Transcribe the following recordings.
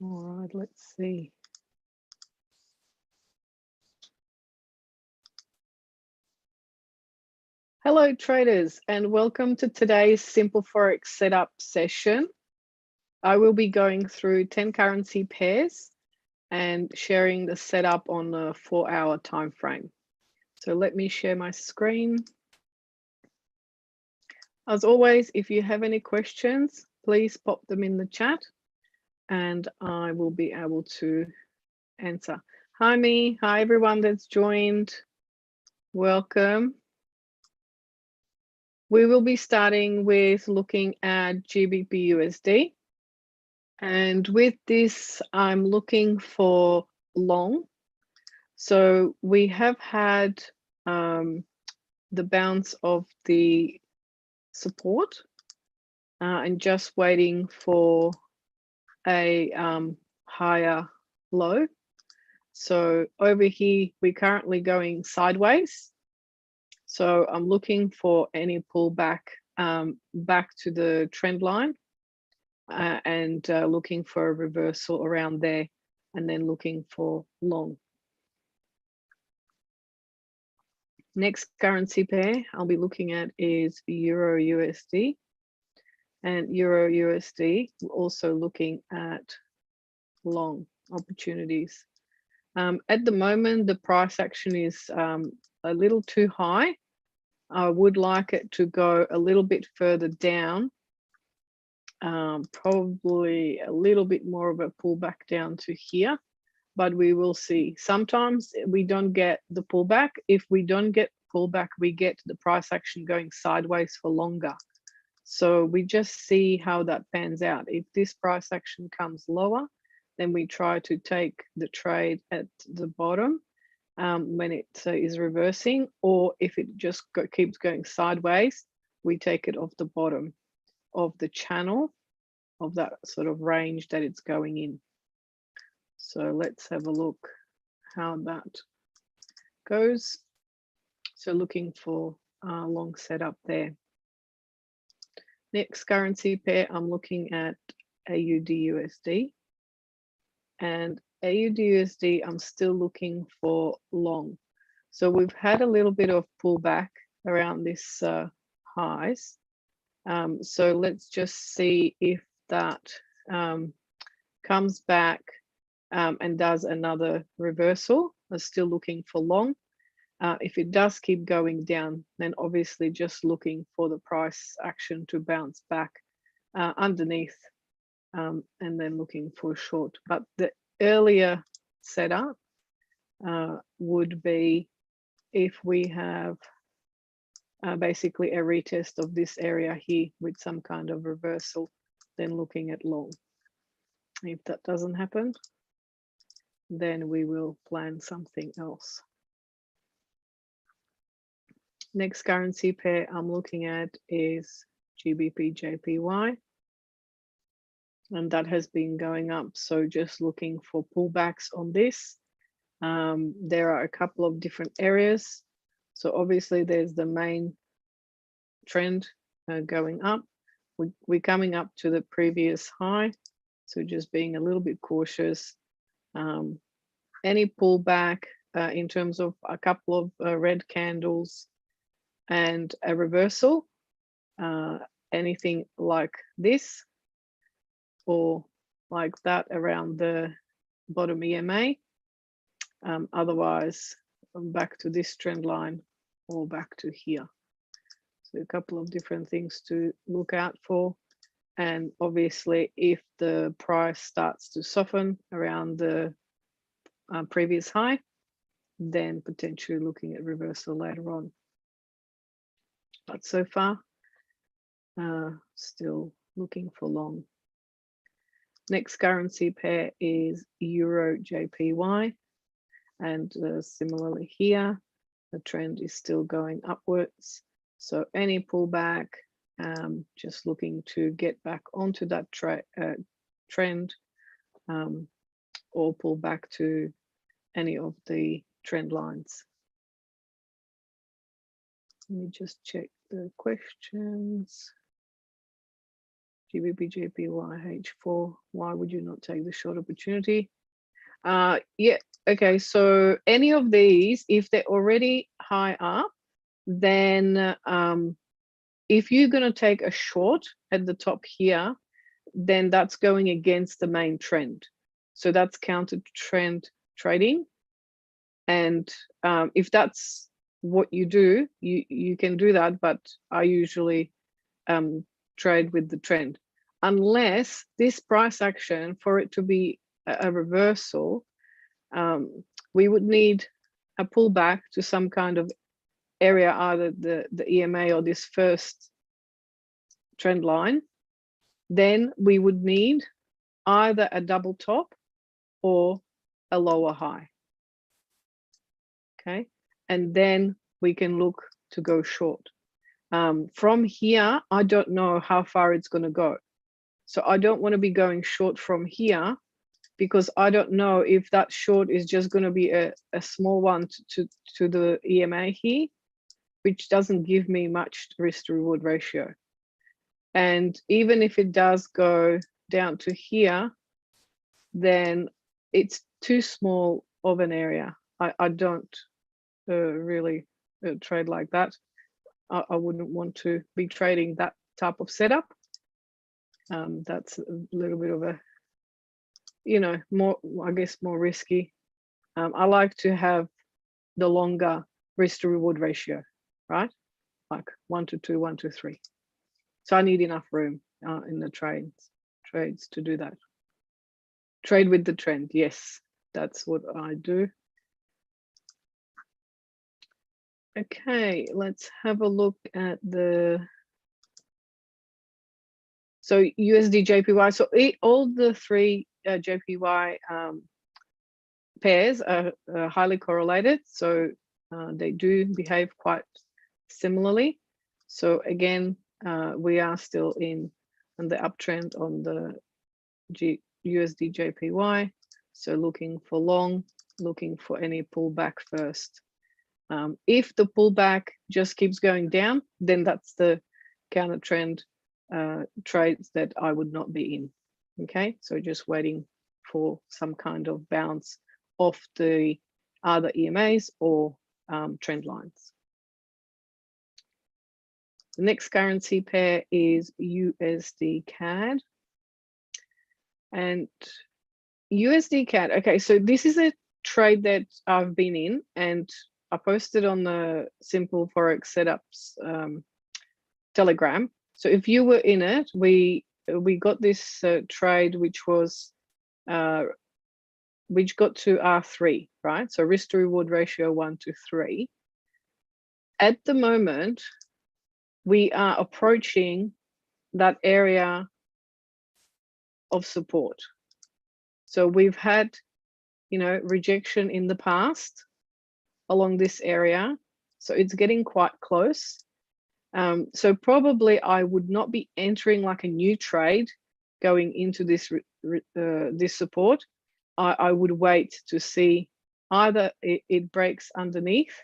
All right, let's see. Hello traders, and welcome to today's Simple Forex setup session. I will be going through 10 currency pairs and sharing the setup on a 4-hour time frame. So let me share my screen. As always, if you have any questions, please pop them in the chat and I will be able to answer. Hi me, hi everyone that's joined. Welcome. We will be starting with looking at Gbp Usd. And with this, I'm looking for long. So we have had the bounce of the support and just waiting for a higher low. So over here, we're currently going sideways. So I'm looking for any pullback back to the trend line and looking for a reversal around there and then looking for long. Next currency pair I'll be looking at is Euro USD. And Euro USD, we're also looking at long opportunities. At the moment, the price action is a little too high. I would like it to go a little bit further down, probably a little bit more of a pullback down to here, but we will see. Sometimes we don't get the pullback. If we don't get pullback, we get the price action going sideways for longer. So we just see how that pans out. If this price action comes lower, then we try to take the trade at the bottom when it is reversing, or if it just keeps going sideways, we take it off the bottom of the channel of that sort of range that it's going in. So let's have a look how that goes. So looking for a long setup there. Next currency pair, I'm looking at Aud USD. And Aud USD, I'm still looking for long. So we've had a little bit of pullback around this highs. So let's just see if that comes back and does another reversal. I'm still looking for long. If it does keep going down, then obviously just looking for the price action to bounce back underneath and then looking for short. But the earlier setup would be if we have basically a retest of this area here with some kind of reversal, then looking at long. If that doesn't happen, then we will plan something else. Next currency pair I'm looking at is Gbp Jpy. And that has been going up. So just looking for pullbacks on this. There are a couple of different areas. So obviously there's the main trend going up. We're coming up to the previous high. So just being a little bit cautious. Any pullback in terms of a couple of red candles and a reversal, anything like this or like that around the bottom EMA. Otherwise, back to this trend line or back to here. So a couple of different things to look out for. And obviously, if the price starts to soften around the previous high, then potentially looking at reversal later on. But so far, still looking for long. Next currency pair is Euro Jpy. And similarly here, the trend is still going upwards. So any pullback, just looking to get back onto that trend or pull back to any of the trend lines. Let me just check the questions. Gbp Jpy H4. Why would you not take the short opportunity? Yeah, okay, so any of these, if they're already high up, then if you're going to take a short at the top here, then that's going against the main trend. So that's counter trend trading. And if that's what you do, you can do that, but I usually trade with the trend. Unless this price action, for it to be a reversal, we would need a pullback to some kind of area, either the EMA or this first trend line. Then we would need either a double top or a lower high. Okay, and then we can look to go short. From here, I don't know how far it's going to go. So I don't want to be going short from here, because I don't know if that short is just going to be a small one to the EMA here, which doesn't give me much risk to reward ratio. And even if it does go down to here, then it's too small of an area. I don't really trade like that. I wouldn't want to be trading that type of setup. That's a little bit of a, you know, more, I guess, more risky. I like to have the longer risk to reward ratio, right? Like 1 to 2, 1 to 3. So I need enough room in the trades to do that. Trade with the trend. Yes, that's what I do. Okay, let's have a look at the, so USD JPY. So all the three JPY pairs are highly correlated. So they do behave quite similarly. So again, we are still in the uptrend on the USD JPY. So looking for long, looking for any pullback first. If the pullback just keeps going down, then that's the counter trend trades that I would not be in. Okay, so just waiting for some kind of bounce off the either EMAs or trend lines. The next currency pair is USD Cad. And USD Cad, okay, so this is a trade that I've been in, and I posted on the Simple Forex Setups Telegram. So if you were in it, we got this trade which was which got to R3, right? So risk to reward ratio 1 to 3. At the moment, we are approaching that area of support. So we've had, you know, rejection in the past along this area, so it's getting quite close. So probably I would not be entering like a new trade going into this this support. I would wait to see either it breaks underneath,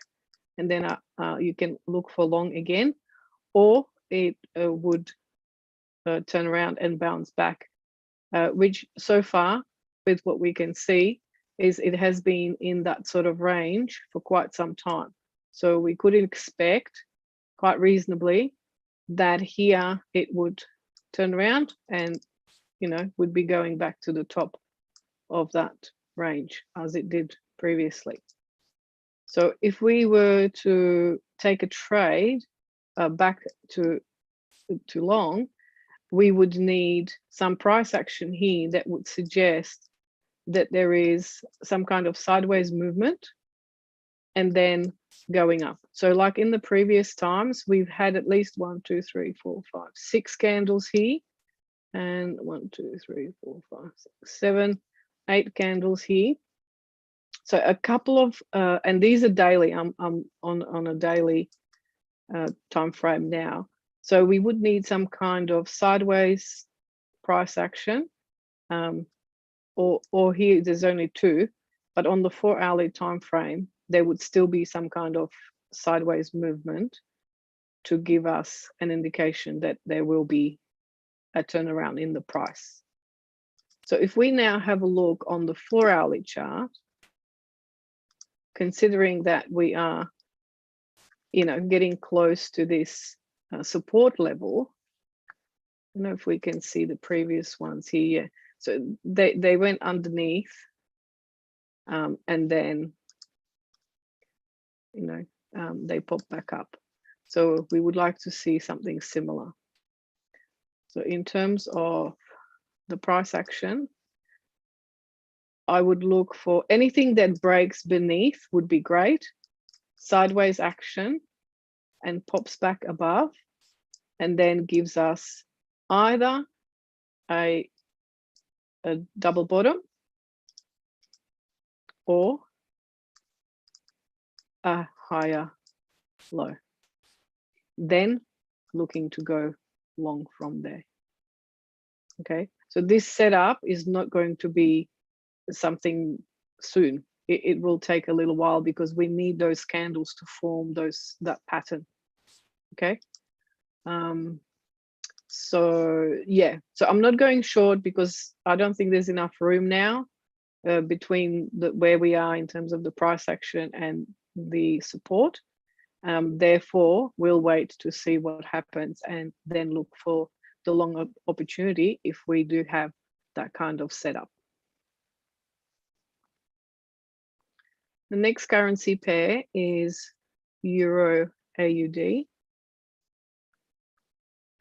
and then you can look for long again, or it would turn around and bounce back, which so far, with what we can see, is it has been in that sort of range for quite some time. So we could expect quite reasonably that here it would turn around and, you know, would be going back to the top of that range as it did previously. So if we were to take a trade back to long, we would need some price action here that would suggest that there is some kind of sideways movement and then going up. So like in the previous times, we've had at least 1, 2, 3, 4, 5, 6 candles here, and 1, 2, 3, 4, 5, 6, 7, 8 candles here. So a couple of and these are daily. I'm on a daily time frame now. So we would need some kind of sideways price action, or here there's only 2, but on the 4-hourly time frame there would still be some kind of sideways movement to give us an indication that there will be a turnaround in the price. So if we now have a look on the 4-hourly chart, considering that we are, getting close to this support level, I don't know if we can see the previous ones here. Yeah. So they went underneath, and then, they popped back up. So we would like to see something similar. So in terms of the price action, I would look for anything that breaks beneath would be great. Sideways action and pops back above, and then gives us either a double bottom or a higher low. Then looking to go long from there. Okay, so this setup is not going to be something soon. It will take a little while because we need those candles to form that pattern. Okay, so yeah, so I'm not going short because I don't think there's enough room now between where we are in terms of the price action and the support. Therefore, we'll wait to see what happens and then look for the long opportunity if we do have that kind of setup. The next currency pair is Euro AUD.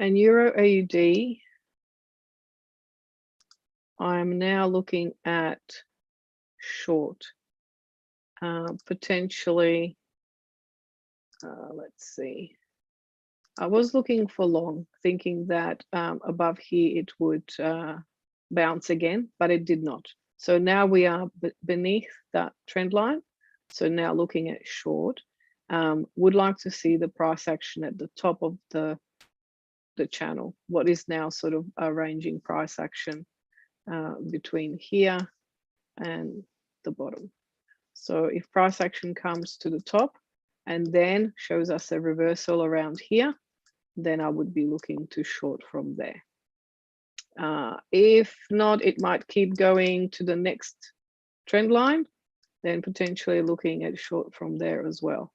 And Euro AUD, I'm now looking at short, potentially, let's see. I was looking for long, thinking that above here it would bounce again, but it did not. So now we are beneath that trend line. So now looking at short, would like to see the price action at the top of the channel. What is now sort of a ranging price action between here and the bottom. So if price action comes to the top and then shows us a reversal around here, then I would be looking to short from there. If not, it might keep going to the next trend line, then potentially looking at short from there as well.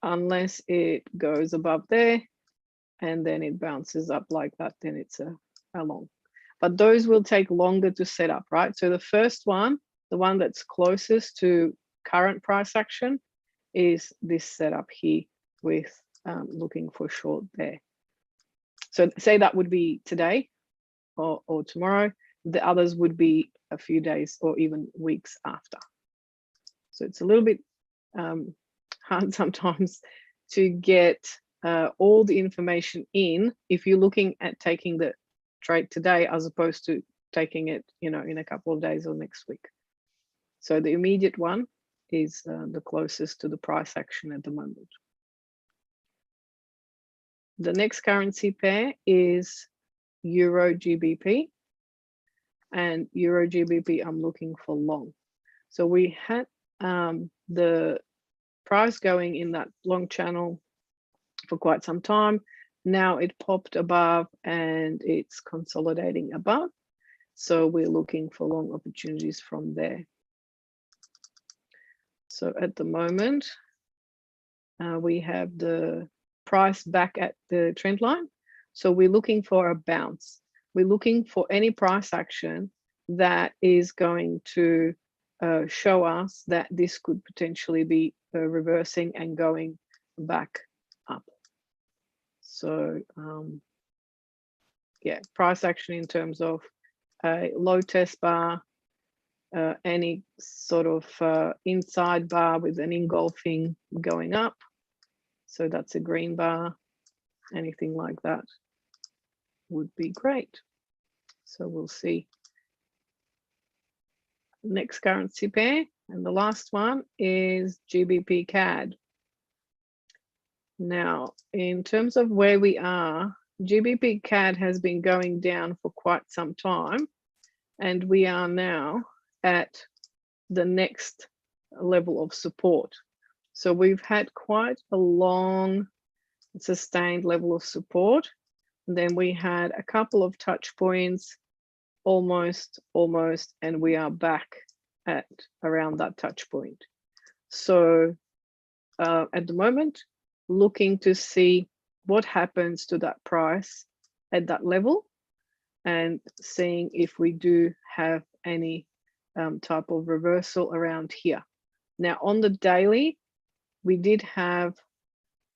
Unless it goes above there and then it bounces up like that, then it's a long. But those will take longer to set up, right? So the first one, the one that's closest to current price action, is this setup here with looking for short there. So say that would be today or tomorrow. The others would be a few days or even weeks after. So it's a little bit hard sometimes to get all the information in if you're looking at taking the trade today as opposed to taking it, in a couple of days or next week. So the immediate one is the closest to the price action at the moment. The next currency pair is Euro GBP, and Euro GBP I'm looking for long. So we had the price going in that long channel for quite some time. Now it popped above and it's consolidating above. So we're looking for long opportunities from there. So at the moment, we have the price back at the trend line. So we're looking for a bounce. We're looking for any price action that is going to show us that this could potentially be reversing and going back up. So yeah, price action in terms of a low test bar, any sort of inside bar with an engulfing going up. So that's a green bar, anything like that would be great. So we'll see. Next currency pair, and the last one is Gbp Cad. Now, in terms of where we are, Gbp Cad has been going down for quite some time, and we are now at the next level of support. So we've had quite a long sustained level of support. And then we had a couple of touch points, almost, and we are back at around that touch point. So at the moment, looking to see what happens to that price at that level and seeing if we do have any type of reversal around here. Now on the daily, we did have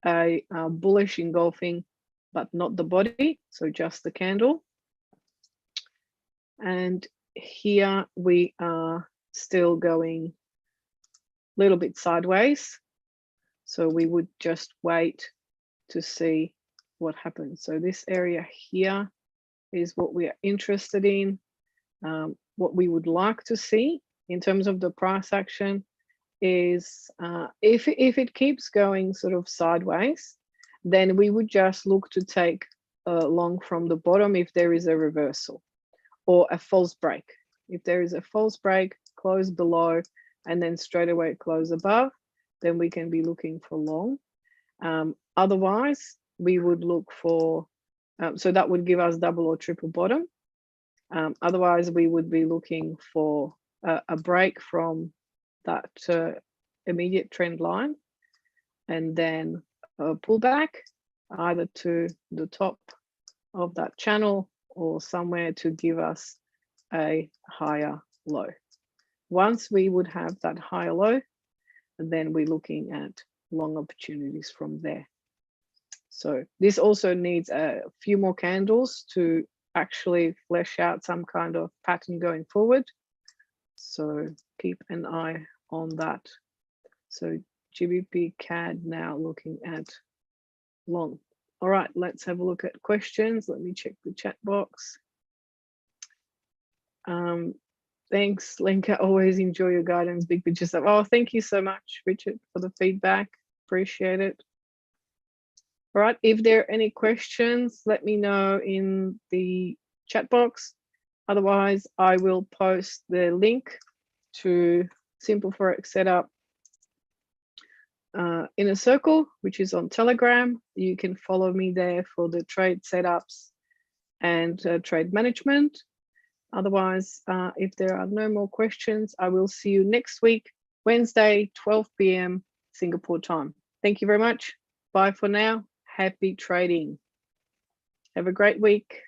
a bullish engulfing, but not the body, so just the candle. And here we are still going a little bit sideways. So we would just wait to see what happens. So this area here is what we are interested in. What we would like to see in terms of the price action is if it keeps going sort of sideways, then we would just look to take long from the bottom if there is a reversal or a false break. If there is a false break, close below and then straight away close above, then we can be looking for long. Otherwise, we would look for, so that would give us double or triple bottom. Otherwise, we would be looking for a break from that immediate trend line and then a pullback either to the top of that channel or somewhere to give us a higher low. Once we would have that higher low, then we're looking at long opportunities from there. So this also needs a few more candles to actually flesh out some kind of pattern going forward. So keep an eye on that. So Gbp Cad now looking at long. All right, let's have a look at questions. Let me check the chat box. Thanks, Lenka. Always enjoy your guidance. Big picture stuff. Oh, thank you so much, Richard, for the feedback. Appreciate it. All right, if there are any questions, let me know in the chat box. Otherwise, I will post the link to Simple Forex Setup in a circle, which is on Telegram. You can follow me there for the trade setups and trade management. Otherwise, if there are no more questions, I will see you next week, Wednesday, 12 p.m. Singapore time. Thank you very much. Bye for now. Happy trading. Have a great week.